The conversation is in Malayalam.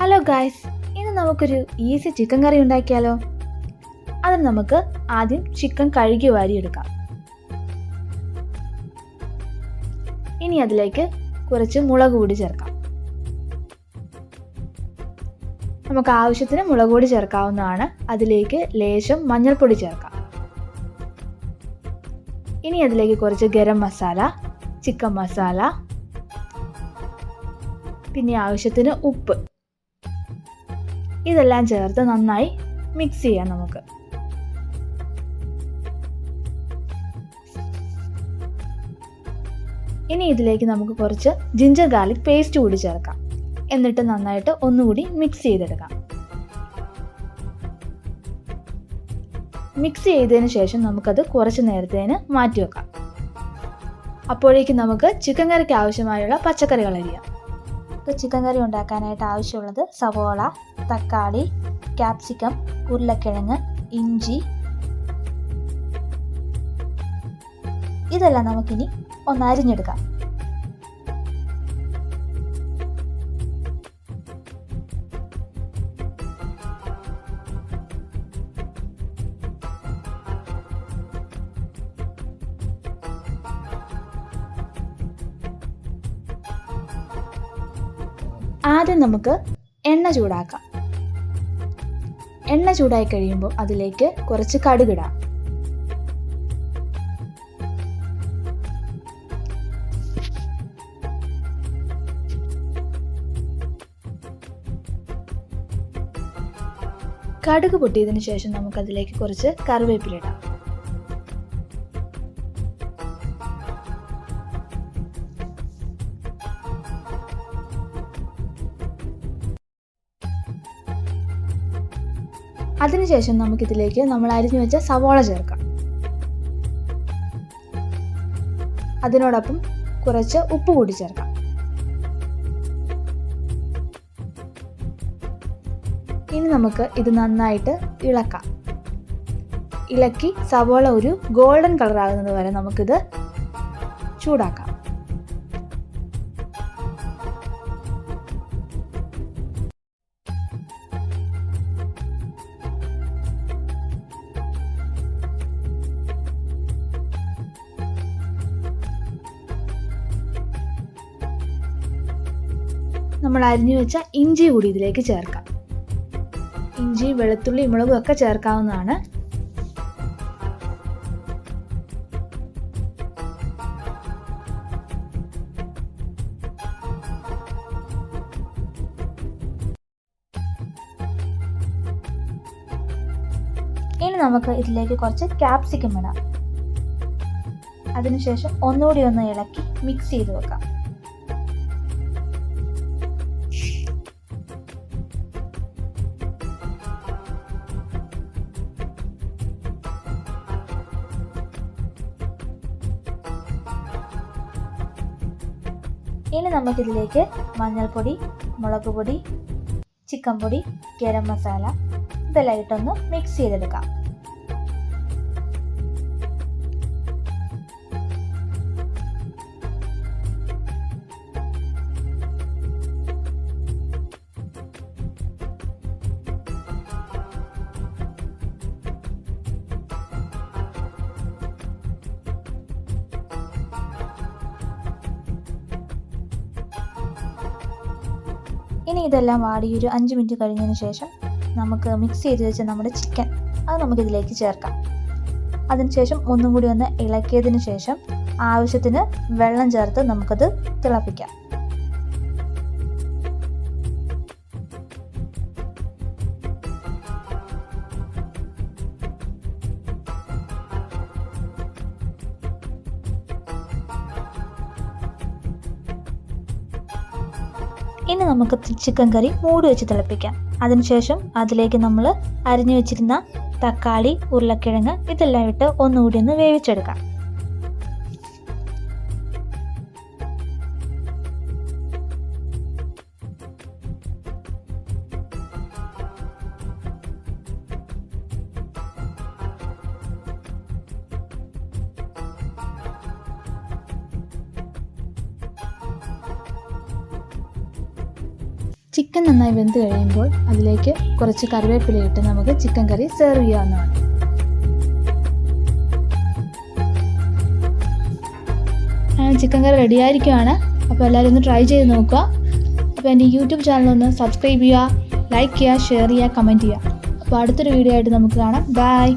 ഹലോ ഗായ്സ്, ഇന്ന് നമുക്കൊരു ഈസി ചിക്കൻ കറി ഉണ്ടാക്കിയാലോ. അതിന് നമുക്ക് ആദ്യം ചിക്കൻ കഴുകി വാരിയെടുക്കാം. ഇനി അതിലേക്ക് കുറച്ച് മുളക് പൊടി ചേർക്കാം. നമുക്ക് ആവശ്യത്തിന് മുളക് പൊടി ചേർക്കാവുന്നതാണ്. അതിലേക്ക് ലേശം മഞ്ഞൾപ്പൊടി ചേർക്കാം. ഇനി അതിലേക്ക് കുറച്ച് ഗരം മസാല, ചിക്കൻ മസാല, പിന്നെ ആവശ്യത്തിന് ഉപ്പ്, ഇതെല്ലാം ചേർത്ത് നന്നായി മിക്സ് ചെയ്യാം. നമുക്ക് ഇനി ഇതിലേക്ക് നമുക്ക് കുറച്ച് ജിഞ്ചർ ഗാർലിക് പേസ്റ്റ് കൂടി ചേർക്കാം. എന്നിട്ട് നന്നായിട്ട് ഒന്നുകൂടി മിക്സ് ചെയ്തെടുക്കാം. മിക്സ് ചെയ്തതിന് ശേഷം നമുക്കത് കുറച്ച് നേരത്തേന് മാറ്റി വെക്കാം. അപ്പോഴേക്കും നമുക്ക് ചിക്കൻ കറിക്ക് ആവശ്യമായുള്ള പച്ചക്കറികൾ അരിയാം. ചിക്കൻ കറി ഉണ്ടാക്കാനായിട്ട് ആവശ്യമുള്ളത് സവോള, തക്കാളി, ക്യാപ്സിക്കം, ഉരുളക്കിഴങ്ങ്, ഇഞ്ചി, ഇതെല്ലാം നമുക്കിനി ഒന്ന് അരിഞ്ഞെടുക്കാം. ആദ്യം നമുക്ക് എണ്ണ ചൂടാക്കാം. എണ്ണ ചൂടായി കഴിയുമ്പോൾ അതിലേക്ക് കുറച്ച് കടുകിടാം. കടുക് പൊട്ടിയതിനു ശേഷം നമുക്കതിലേക്ക് കുറച്ച് കറിവേപ്പില ഇടാം. അതിനുശേഷം നമുക്കിതിലേക്ക് നമ്മൾ അരിഞ്ഞു വെച്ച സവോള ചേർക്കാം. അതിനോടൊപ്പം കുറച്ച് ഉപ്പ് കൂടി ചേർക്കാം. ഇനി നമുക്ക് ഇത് നന്നായിട്ട് ഇളക്കാം. ഇളക്കി സവോള ഒരു ഗോൾഡൻ കളർ ആകുന്നത് വരെ നമുക്കിത് ചൂടാക്കാം. നമ്മൾ അരിഞ്ഞു വെച്ച ഇഞ്ചി കൂടി ഇതിലേക്ക് ചേർക്കാം. ഇഞ്ചി, വെളുത്തുള്ളി, മുളകും ഒക്കെ ചേർക്കാവുന്നതാണ്. ഇനി നമുക്ക് ഇതിലേക്ക് കുറച്ച് ക്യാപ്സിക്കം ഇടാം. അതിനുശേഷം ഒന്നുകൂടി ഒന്ന് ഇളക്കി മിക്സ് ചെയ്ത് വെക്കാം. ഇനി നമുക്കിതിലേക്ക് മഞ്ഞൾപ്പൊടി, മുളക് പൊടി, ചിക്കൻ പൊടി, ഗരം മസാല ഇതെല്ലാം ഇട്ടൊന്ന് മിക്സ് ചെയ്തെടുക്കാം. ഇനി ഇതെല്ലാം വാടി ഒരു 5 മിനിറ്റ് കഴിഞ്ഞതിന് ശേഷം നമുക്ക് മിക്സ് ചെയ്ത് വെച്ച നമ്മുടെ ചിക്കൻ അത് നമുക്കിതിലേക്ക് ചേർക്കാം. അതിനുശേഷം ഒന്നും കൂടി ഒന്ന് ഇളക്കിയതിന് ശേഷം ആവശ്യത്തിന് വെള്ളം ചേർത്ത് നമുക്കത് തിളപ്പിക്കാം. ഇനി നമുക്ക് ചിക്കൻ കറി മൂടി വെച്ച് തിളപ്പിക്കാം. അതിനുശേഷം അതിലേക്ക് നമ്മൾ അരിഞ്ഞു വെച്ചിരുന്ന തക്കാളി, ഉരുളക്കിഴങ്ങ് ഇതെല്ലാം ഇട്ട് ഒന്നുകൂടി ഒന്ന് വേവിച്ചെടുക്കാം. ചിക്കൻ നന്നായി വെന്ത് കഴിയുമ്പോൾ അതിലേക്ക് കുറച്ച് കറിവേപ്പില ഇട്ട് നമുക്ക് ചിക്കൻ കറി സെർവ് ചെയ്യാവുന്നതാണ്. ചിക്കൻ കറി റെഡിയായിരിക്കുകയാണ്. അപ്പോൾ എല്ലാവരും ഒന്ന് ട്രൈ ചെയ്ത് നോക്കുക. അപ്പോൾ എൻ്റെ യൂട്യൂബ് ചാനൽ ഒന്ന് സബ്സ്ക്രൈബ് ചെയ്യുക, ലൈക്ക് ചെയ്യുക, ഷെയർ ചെയ്യുക, കമൻറ്റ് ചെയ്യുക. അപ്പോൾ അടുത്തൊരു വീഡിയോ ആയിട്ട് നമുക്ക് കാണാം. ബൈ.